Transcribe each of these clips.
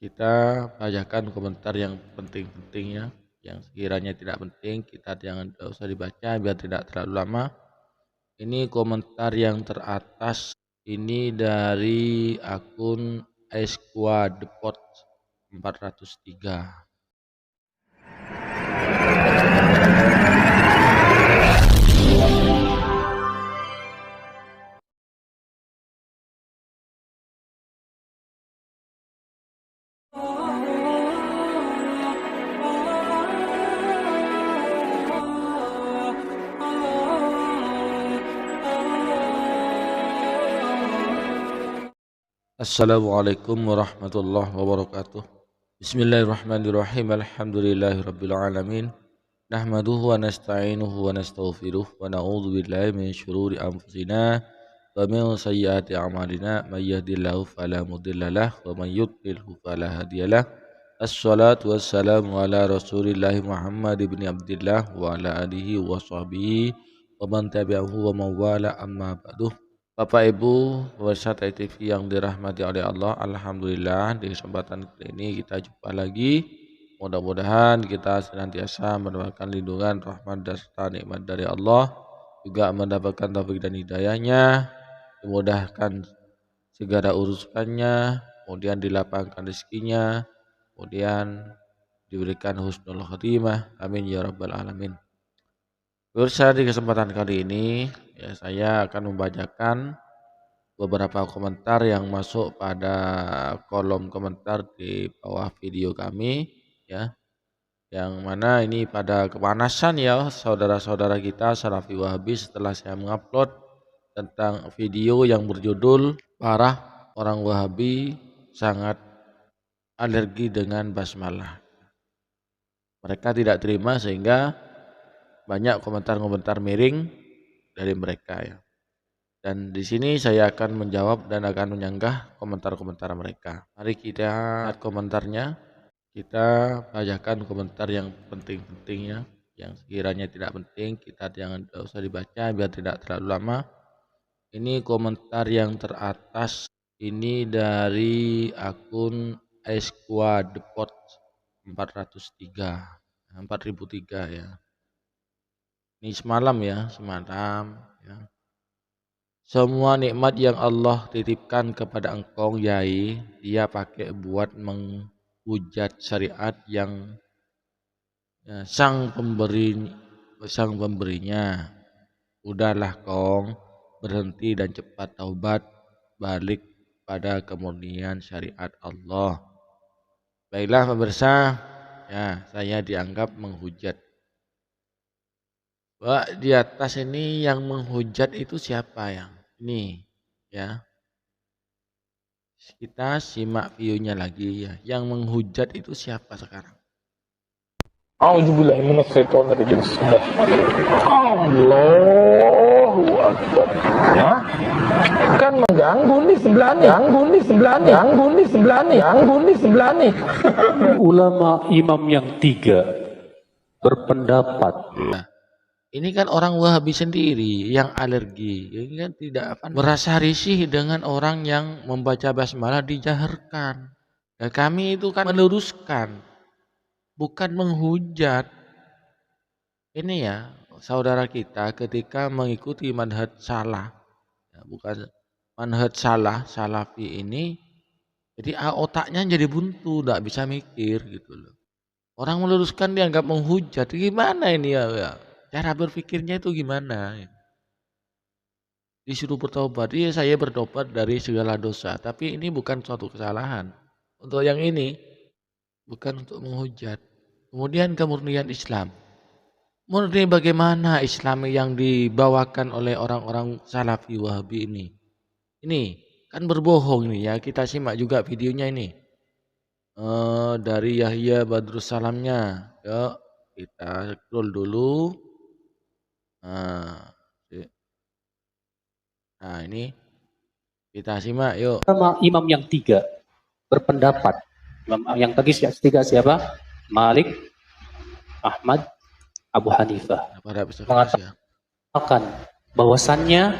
Kita bacakan komentar yang penting-penting ya. Yang sekiranya tidak penting kita jangan usah dibaca biar tidak terlalu lama. Ini komentar yang teratas ini dari akun Esquadepot 403. Assalamualaikum warahmatullahi wabarakatuh. Bismillahirrahmanirrahim. Alhamdulillahirabbil alamin. Nahmaduhu wa nasta'inuhu wa nastaghfiruh wa na'udzu billahi min syururi anfusina wa min sayyiati a'malina may yahdihillahu fala mudhillalah wa may yudlilhu fala hadiyalah. Assalatu wassalamu ala Rasulillah Muhammad ibn Abdullah wa ala alihi wa sahbihi wa man tabi'ahu wa mawala amma ba'du. Bapak Ibu pemirsa TV yang dirahmati oleh Allah, alhamdulillah di kesempatan kali ini kita jumpa lagi. Mudah-mudahan kita senantiasa mendapatkan lindungan, rahmat dan serta nikmat dari Allah, juga mendapatkan taufik dan hidayahnya, dimudahkan segala urusannya, kemudian dilapangkan rezekinya, kemudian diberikan husnul khotimah. Amin ya rabbal alamin. Pemirsa, di kesempatan kali ini ya, saya akan membacakan beberapa komentar yang masuk pada kolom komentar di bawah video kami ya, yang mana ini pada kepanasan ya saudara-saudara kita Salafi Wahabi setelah saya mengupload tentang video yang berjudul parah orang Wahabi sangat alergi dengan basmalah. Mereka tidak terima sehingga banyak komentar-komentar miring dari mereka ya. Dan di sini saya akan menjawab dan akan menyanggah komentar-komentar mereka. Mari kita lihat komentarnya. Kita bacakan komentar yang penting-penting ya. Yang sekiranya tidak penting kita jangan usah dibaca biar tidak terlalu lama. Ini komentar yang teratas ini dari akun Esquadepot 403 ya. Ini semalam ya, semalam ya. Semua nikmat yang Allah titipkan kepada engkau Yai, dia pakai buat menghujat syariat yang ya, sang pemberinya. Udahlah kong, berhenti dan cepat taubat, balik pada kemurnian syariat Allah. Baiklah pemirsa, ya saya dianggap menghujat. Wah, di atas ini yang menghujat itu siapa yang ini ya? Kita simak videonya lagi ya. Yang menghujat itu siapa sekarang? A'udzubillahi minasyaitonirrajim. Allahu Akbar. Ya. Kan mengganggu nih sebelah nih. Ulama imam yang tiga berpendapat. Nah, ini kan orang Wahabi sendiri yang alergi. Ini kan tidak akan merasa risih dengan orang yang membaca basmalah dijaharkan. Nah, kami itu kan meluruskan, bukan menghujat. Ini ya, saudara kita ketika mengikuti manhaj salah, ya, bukan manhaj salafi ini, jadi otaknya jadi buntu, tidak bisa mikir gitu loh. Orang meluruskan dianggap menghujat, gimana ini ya? Cara berpikirnya itu gimana? Disuruh bertobat, iya saya bertobat dari segala dosa, tapi ini bukan suatu kesalahan. Untuk yang ini, bukan untuk menghujat. Kemudian kemurnian Islam. Murni bagaimana Islam yang dibawakan oleh orang-orang Salafi Wahabi ini? Ini kan berbohong nih ya, kita simak juga videonya ini. Dari Yahya Badrus Salamnya. Yuk, kita scroll dulu. Nah, ini kita simak yuk. Ulama imam yang tiga berpendapat. Imam yang tiga siapa? Malik, Ahmad, Abu Hanifah. Mengatakan Bahwasannya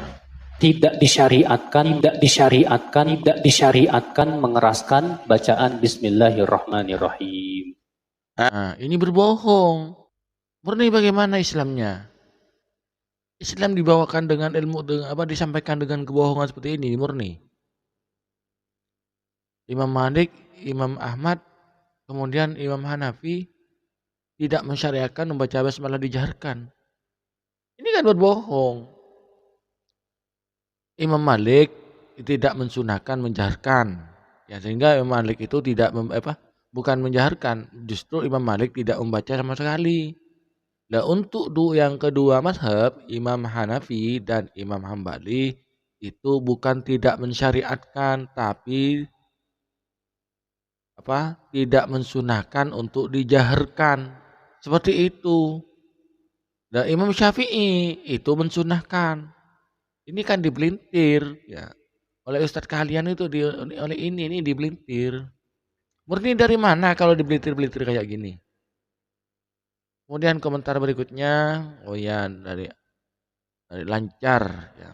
tidak disyariatkan mengeraskan bacaan Bismillahirrahmanirrahim. Nah, ini berbohong. Murni bagaimana Islamnya? Islam dibawakan dengan ilmu, dengan apa, disampaikan dengan kebohongan seperti ini, murni. Imam Malik, Imam Ahmad, kemudian Imam Hanafi tidak mensyariatkan membaca basmalah dijaharkan. Ini kan berbohong. Imam Malik tidak mensunahkan menjaharkan. Ya, sehingga Imam Malik itu tidak bukan menjaharkan, justru Imam Malik tidak membaca sama sekali. Nah, untuk yang kedua mazhab, Imam Hanafi dan Imam Hambali itu bukan tidak mensyariatkan, tapi tidak mensunahkan untuk dijaharkan. Seperti itu. Dan Imam Syafi'i itu mensunahkan. Ini kan dibelintir ya. Oleh ustadz kalian itu oleh ini dibelintir. Murni dari mana kalau dibelintir-belintir kayak gini? Kemudian komentar berikutnya, dari Lancar ya.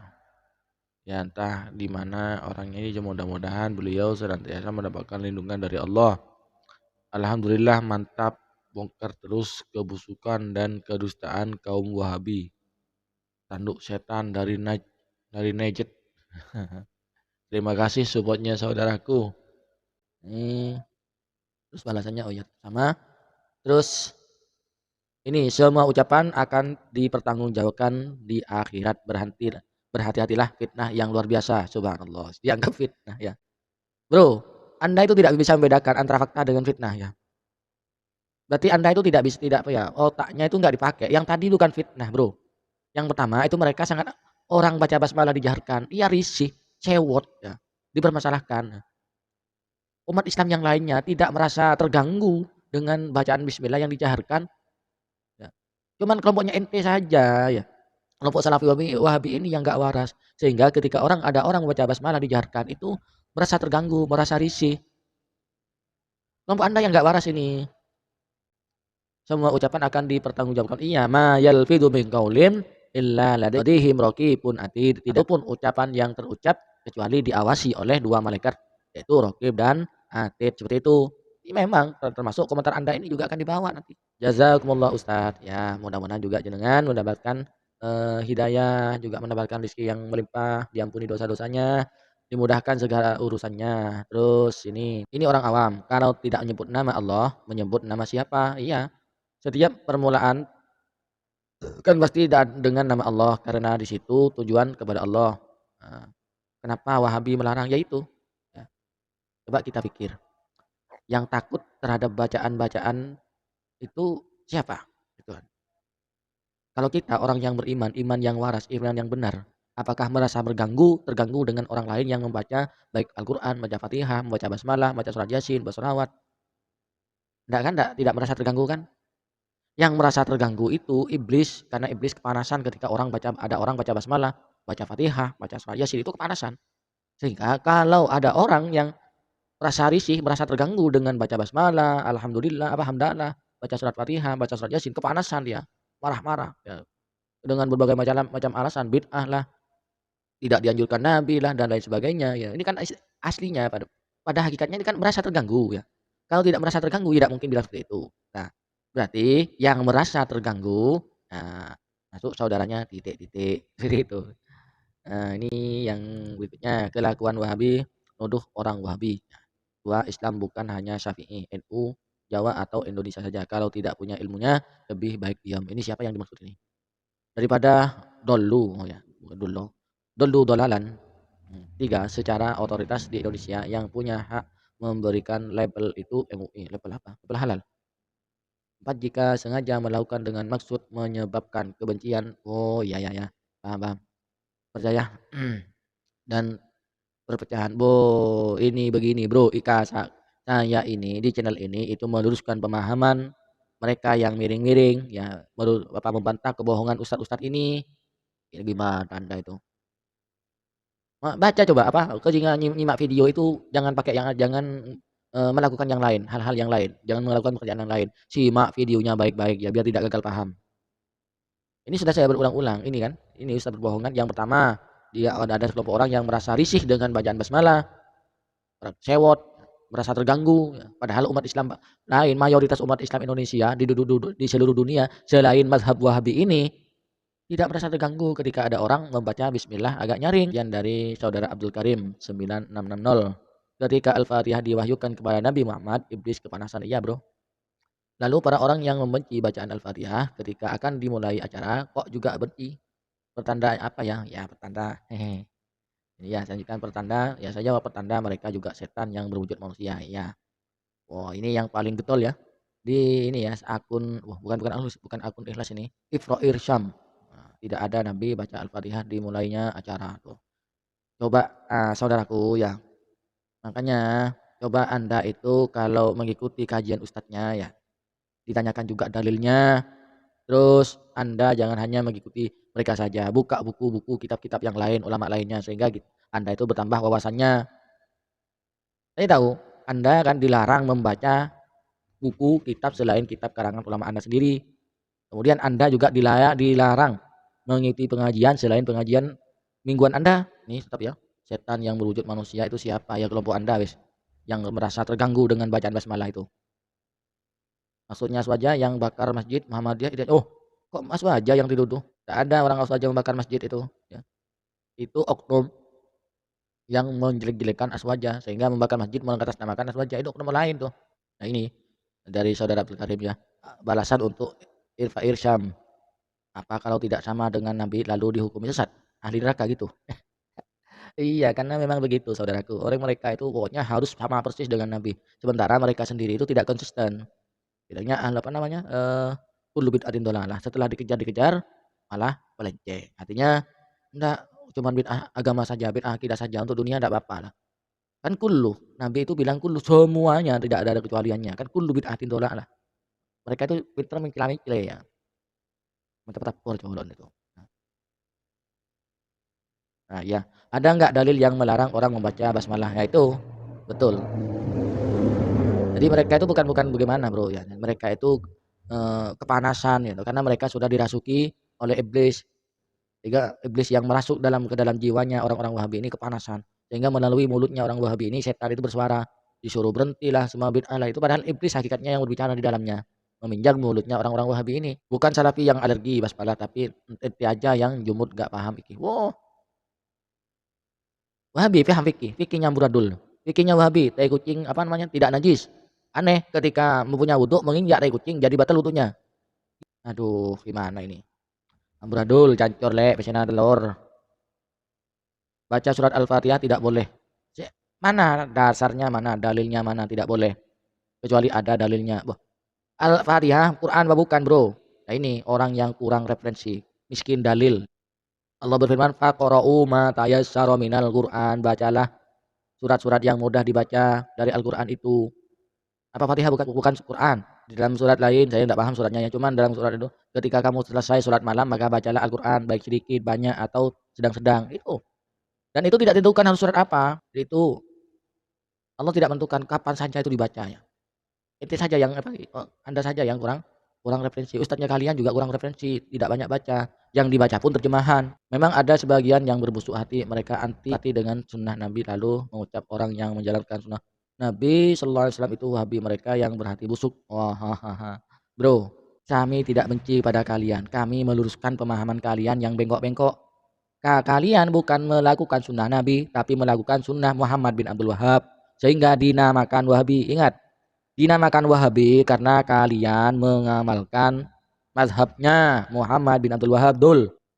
Ya entah di mana orangnya ini, mudah-mudahan beliau senantiasa mendapatkan lindungan dari Allah. Alhamdulillah, mantap, bongkar terus kebusukan dan kedustaan kaum Wahabi. Tanduk setan dari Najd. Terima kasih supportnya saudaraku. Terus balasannya sama. Terus ini semua ucapan akan dipertanggungjawabkan di akhirat. Berhati-hatilah fitnah yang luar biasa. Subhanallah. Dianggap fitnah ya. Bro, Anda itu tidak bisa membedakan antara fakta dengan fitnah ya. Berarti Anda itu tidak bisa, otaknya itu nggak dipakai. Yang tadi bukan fitnah, bro. Yang pertama itu mereka sangat, orang baca basmalah dijaharkan, iya risih, cewot ya, dipermasalahkan. Umat Islam yang lainnya tidak merasa terganggu dengan bacaan bismillah yang dijaharkan. Ya. Cuman kelompoknya ente saja ya. Kelompok Salafi Wahabi ini yang nggak waras. Sehingga ketika ada orang membaca basmalah dijaharkan itu merasa terganggu, merasa risih. Kelompok Anda yang nggak waras ini. Semua ucapan akan dipertanggungjawabkan. Iya, ma yalfidu min qaulin illa ladaihim raqibun atid. Tidak pun ucapan yang terucap kecuali diawasi oleh dua malaikat, yaitu raqib dan atid. Seperti itu. Ini memang termasuk komentar Anda ini juga akan dibawa nanti. Jazakumullah Ustaz. Ya, mudah-mudahan juga jenengan mendapatkan hidayah, juga mendapatkan rezeki yang melimpah, diampuni dosa-dosanya, dimudahkan segala urusannya. Terus ini orang awam, kalau tidak menyebut nama Allah, menyebut nama siapa? Iya. Setiap permulaan kan pasti dengan nama Allah, karena di situ tujuan kepada Allah. Nah, kenapa Wahabi melarang? Yaitu ya, coba kita pikir, yang takut terhadap bacaan-bacaan itu siapa? Gitu kan. Kalau kita orang yang beriman, iman yang waras, iman yang benar, apakah merasa terganggu dengan orang lain yang membaca baik Al-Quran, membaca Fatihah, membaca basmalah, membaca surat Yasin, bersolawat? Tidak merasa terganggu kan? Yang merasa terganggu itu iblis, karena iblis kepanasan ketika ada orang baca basmalah, baca Fatihah, baca surat Yasin, itu kepanasan. Sehingga kalau ada orang yang merasa risih, merasa terganggu dengan baca basmalah, alhamdulillah, hamdalah, baca surat Fatihah, baca surat Yasin, kepanasan dia, marah-marah ya. Dengan berbagai macam alasan, bid'ah lah, tidak dianjurkan Nabi lah, dan lain sebagainya ya. Ini kan aslinya pada hakikatnya ini kan merasa terganggu ya. Kalau tidak merasa terganggu tidak mungkin bilang seperti itu. Nah, berarti yang merasa terganggu, nah, masuk saudaranya titik-titik seperti itu. Nah, ini yang berikutnya, kelakuan Wahabi, nuduh orang Wahabi. Dua, Islam bukan hanya Syafi'i, NU, Jawa atau Indonesia saja. Kalau tidak punya ilmunya lebih baik diam. Ini siapa yang dimaksud ini? Daripada dolu, dolu dolalan. Tiga, secara otoritas di Indonesia yang punya hak memberikan label itu MUI. Label apa? Label halal. 4, jika sengaja melakukan dengan maksud menyebabkan kebencian. Oh ya, paham. Percaya dan perpecahan. Ini begini bro, saya ini di channel ini itu meluruskan pemahaman mereka yang miring-miring ya, membantah kebohongan ustadz ini. Ya, gimana Anda itu? Baca coba ketika nyimak video itu jangan melakukan yang lain, hal-hal yang lain. Jangan melakukan pekerjaan yang lain. Simak videonya baik-baik ya biar tidak gagal paham. Ini sudah saya berulang-ulang ini kan. Ini ustadz berbohongan. Yang pertama, Dia ada kelompok orang yang merasa risih dengan bacaan basmalah, sewot, merasa terganggu, ya. Padahal umat Islam lain, mayoritas umat Islam Indonesia di seluruh dunia selain mazhab Wahabi ini tidak merasa terganggu ketika ada orang membaca bismillah agak nyaring. Yang dari saudara Abdul Karim 9660. Ketika Al-Fatihah diwahyukan kepada Nabi Muhammad, iblis kepanasan. Iya, Bro. Lalu para orang yang membenci bacaan Al-Fatihah ketika akan dimulai acara kok juga benci. Pertanda apa ya? Ya, pertanda. Hehe. Ya, selanjutkan pertanda, ya saja pertanda mereka juga setan yang berwujud manusia. Ya. Oh, ini yang paling betul ya. Di ini ya akun bukan akun Ikhlas ini. Ifro Irsyam. Nah, tidak ada Nabi baca Al-Fatihah dimulainya acara tuh. Coba saudaraku ya. Makanya coba Anda itu kalau mengikuti kajian ustadznya ya ditanyakan juga dalilnya. Terus Anda jangan hanya mengikuti mereka saja, buka buku-buku kitab-kitab yang lain, ulama lainnya sehingga Anda itu bertambah wawasannya. Saya tahu Anda kan dilarang membaca buku kitab selain kitab karangan ulama Anda sendiri. Kemudian Anda juga dilarang mengikuti pengajian selain pengajian mingguan Anda. Nih tetap ya. Setan yang berwujud manusia itu siapa? Ya kelompok Anda wis yang merasa terganggu dengan bacaan basmalah itu. Maksudnya Aswaja yang bakar masjid Muhammadiyah itu. Oh, kok Aswaja yang dituduh? Tidak ada orang Aswaja membakar masjid itu. Ya. Itu oknum yang menjelek-jelekan Aswaja sehingga membakar masjid mengatasnamakan Aswaja, itu oknum lain tuh. Nah ini dari saudara Abdul Karim ya. Balasan untuk Irfa Irsyam. Apa kalau tidak sama dengan Nabi lalu dihukumi sesat? Ahli neraka gitu. Iya, karena memang begitu saudaraku. Orang mereka itu pokoknya harus sama persis dengan Nabi. Sementara mereka sendiri itu tidak konsisten. Tidaknya apa namanya? Kullu bid'atin dhalalah. Setelah dikejar-dikejar malah melenceng. Artinya enggak cuma bid'ah agama saja, bid'ah akidah saja untuk dunia enggak apa-apa lah. Kan kullu, Nabi itu bilang kullu semuanya tidak ada kecualiannya. Kan kullu bid'atin dhalalah. Mereka itu pintar mencela-mencela ya. Mentapur colon itu. Nah, ya. Ada enggak dalil yang melarang orang membaca basmalah? Ya itu. Betul. Jadi mereka itu bukan bagaimana, Bro ya. Mereka itu kepanasan gitu karena mereka sudah dirasuki oleh iblis. Sehingga iblis yang masuk ke dalam jiwanya orang-orang Wahabi ini kepanasan. Sehingga melalui mulutnya orang Wahabi ini setan itu bersuara, disuruh berhentilah semua bid'ah lah. Itu padahal iblis hakikatnya yang berbicara di dalamnya. Meminjam mulutnya orang-orang Wahabi ini. Bukan Salafi yang alergi basmalah tapi ente aja yang jumud gak paham iki. Wow. Wahabi paham fikih, fikihnya amburadul. Fikihnya Wahabi, tai kucing apa namanya? Tidak najis. Aneh ketika mempunyai wudhu menginjak tai kucing jadi batal wudhunya. Aduh, gimana ini? Amburadul, cancur lek, pesena telur. Baca surat Al-Fatihah tidak boleh. Mana dasarnya, mana dalilnya, mana tidak boleh. Kecuali ada dalilnya. Al-Fatihah, Quran apa bukan, Bro? Nah ini orang yang kurang referensi, miskin dalil. Allah berfirman, faqra'u ma tayassara minal Qur'an, bacalah surat-surat yang mudah dibaca dari Al-Qur'an itu. Apa Fatihah bukan Quran? Di dalam surat lain saya tidak paham suratnya ya, cuman dalam surat itu ketika kamu selesai surat malam maka bacalah Al-Qur'an baik sedikit, banyak atau sedang-sedang itu. Dan itu tidak ditentukan harus surat apa. Itu Allah tidak menentukan kapan saja itu dibacanya. Itu saja yang Anda saja yang kurang referensi. Ustadznya kalian juga kurang referensi, tidak banyak baca. Yang dibaca pun terjemahan. Memang ada sebagian yang berbusuk hati, mereka anti dengan sunnah Nabi lalu mengucap orang yang menjalankan sunnah Nabi Sallallahu Alaihi Wasallam itu Wahabi, mereka yang berhati busuk. Wah, Bro, kami tidak benci pada kalian. Kami meluruskan pemahaman kalian yang bengkok-bengkok. Kalian bukan melakukan sunnah Nabi, tapi melakukan sunnah Muhammad bin Abdul Wahab. Sehingga dinamakan Wahabi. Ingat, dinamakan Wahabi karena kalian mengamalkan mazhabnya Muhammad bin Abdul Wahab.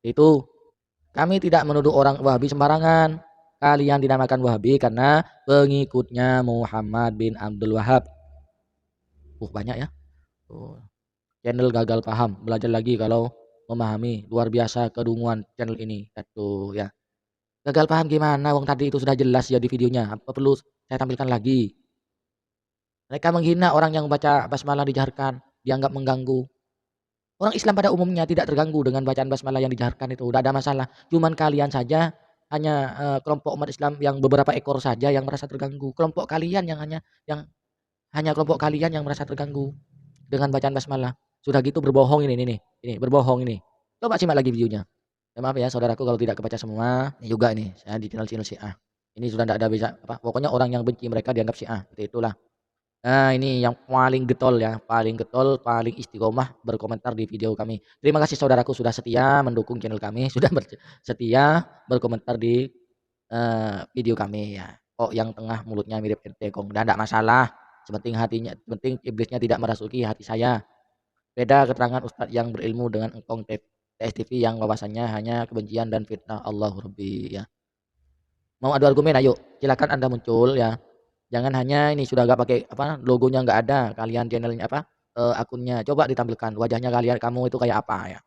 Itu kami tidak menuduh orang Wahabi sembarangan. Kalian dinamakan Wahabi karena pengikutnya Muhammad bin Abdul Wahab. Banyak ya. Channel gagal paham. Belajar lagi kalau memahami. Luar biasa kedunguan channel ini. Itu ya. Gagal paham gimana? Wong tadi itu sudah jelas ya di videonya. Apa perlu saya tampilkan lagi? Mereka menghina orang yang baca basmalah dijaharkan. Dianggap mengganggu. Orang Islam pada umumnya tidak terganggu dengan bacaan basmalah yang dijaharkan itu. Udah ada masalah. Cuman kalian saja hanya kelompok umat Islam yang beberapa ekor saja yang merasa terganggu. Kelompok kalian yang hanya kelompok kalian yang merasa terganggu dengan bacaan basmalah. Sudah gitu berbohong ini berbohong ini. Coba simak lagi videonya. Maaf ya saudaraku kalau tidak kebaca semua. Ini juga ini, saya di channel Syiah. Ini sudah tidak ada bisa apa, pokoknya orang yang benci mereka dianggap Syiah, itulah. Nah, ini yang paling getol ya, paling getol, paling istiqomah berkomentar di video kami. Terima kasih saudaraku sudah setia mendukung channel kami, sudah setia berkomentar di video kami ya. Kok yang tengah mulutnya mirip ente kong, dan tidak masalah. Sepenting hatinya, penting iblisnya tidak merasuki hati saya. Beda keterangan Ustadz yang berilmu dengan engkong TSTV yang wawasannya hanya kebencian dan fitnah. Allahu Rabbi ya. Mau adu argumen ayo, silakan Anda muncul ya. Jangan hanya ini sudah nggak pakai apa logonya nggak ada kalian channelnya apa akunnya coba ditampilkan wajahnya kalian kamu itu kayak apa ya.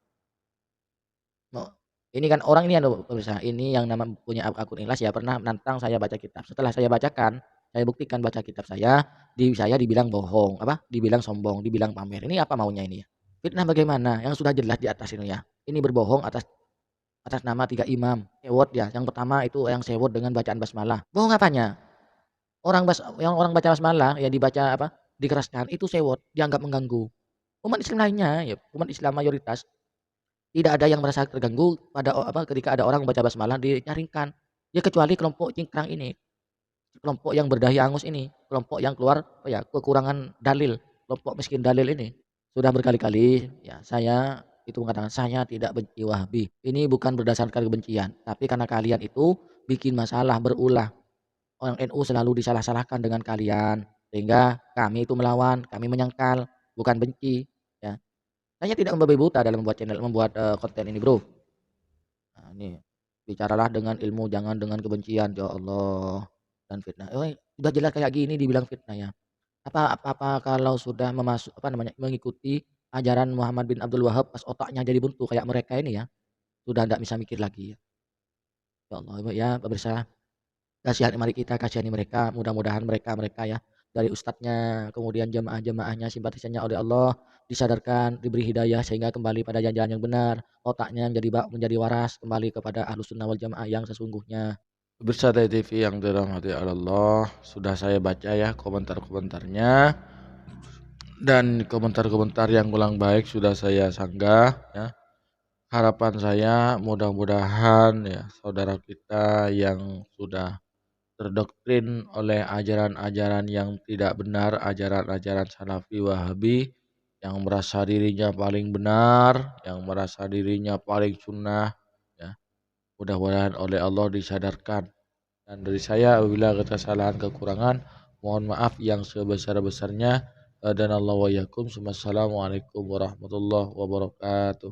Mau ini kan orang ini anu pemirsa ini yang nama punya akun Ikhlas ya pernah menantang saya baca kitab. Setelah saya bacakan, saya buktikan baca kitab saya dibilang bohong, apa dibilang sombong, dibilang pamer. Ini apa maunya ini ya? Fitnah bagaimana? Yang sudah jelas di atas ini ya. Ini berbohong atas atas nama 3 imam. Sewot ya. Yang pertama itu yang sewot dengan bacaan basmalah. Bohong apanya? Orang baca basmalah ya dibaca apa? Dikeraskan itu sewot, dianggap mengganggu. Umat Islam lainnya ya, umat Islam mayoritas tidak ada yang merasa terganggu pada apa ketika ada orang membaca basmalah dinyaringkan. Ya kecuali kelompok cingkrang ini, kelompok yang berdahi angus ini, kelompok yang keluar apa ya kekurangan dalil, kelompok miskin dalil ini. Sudah berkali-kali ya saya itu mengatakan saya tidak benci Wahabi. Ini bukan berdasarkan kebencian, tapi karena kalian itu bikin masalah berulah. Orang NU selalu disalah-salahkan dengan kalian, sehingga kami itu melawan, kami menyangkal, bukan benci, ya. Saya tidak membabi buta dalam membuat konten ini, Bro. Nah, ini bicaralah dengan ilmu, jangan dengan kebencian, ya Allah, dan fitnah. Udah jelas kayak gini dibilang fitnah ya. Apa kalau sudah apa namanya, mengikuti ajaran Muhammad bin Abdul Wahab pas otaknya jadi buntu kayak mereka ini ya, sudah tidak bisa mikir lagi ya. Ya Allah, ya pemirsa. Kasihani mari kita kasihani mereka, mudah-mudahan mereka ya, dari ustadznya, kemudian jamaah-jamaahnya, simpatisannya oleh Allah, disadarkan, diberi hidayah sehingga kembali pada jalan yang benar, otaknya menjadi waras, kembali kepada Ahlus Sunnah wal Jamaah yang sesungguhnya. Pemirsa TV yang dirahmati Allah, sudah saya baca ya komentar-komentarnya dan komentar-komentar yang kurang baik sudah saya sanggah ya. Harapan saya mudah-mudahan ya saudara kita yang sudah terdoktrin oleh ajaran-ajaran yang tidak benar, ajaran-ajaran Salafi Wahabi yang merasa dirinya paling benar, yang merasa dirinya paling sunnah, ya. Mudah-mudahan oleh Allah disadarkan. Dan dari saya apabila ada kesalahan kekurangan, mohon maaf yang sebesar-besarnya. Dan Allah wa yakum. Wassalamualaikum warahmatullahi wabarakatuh.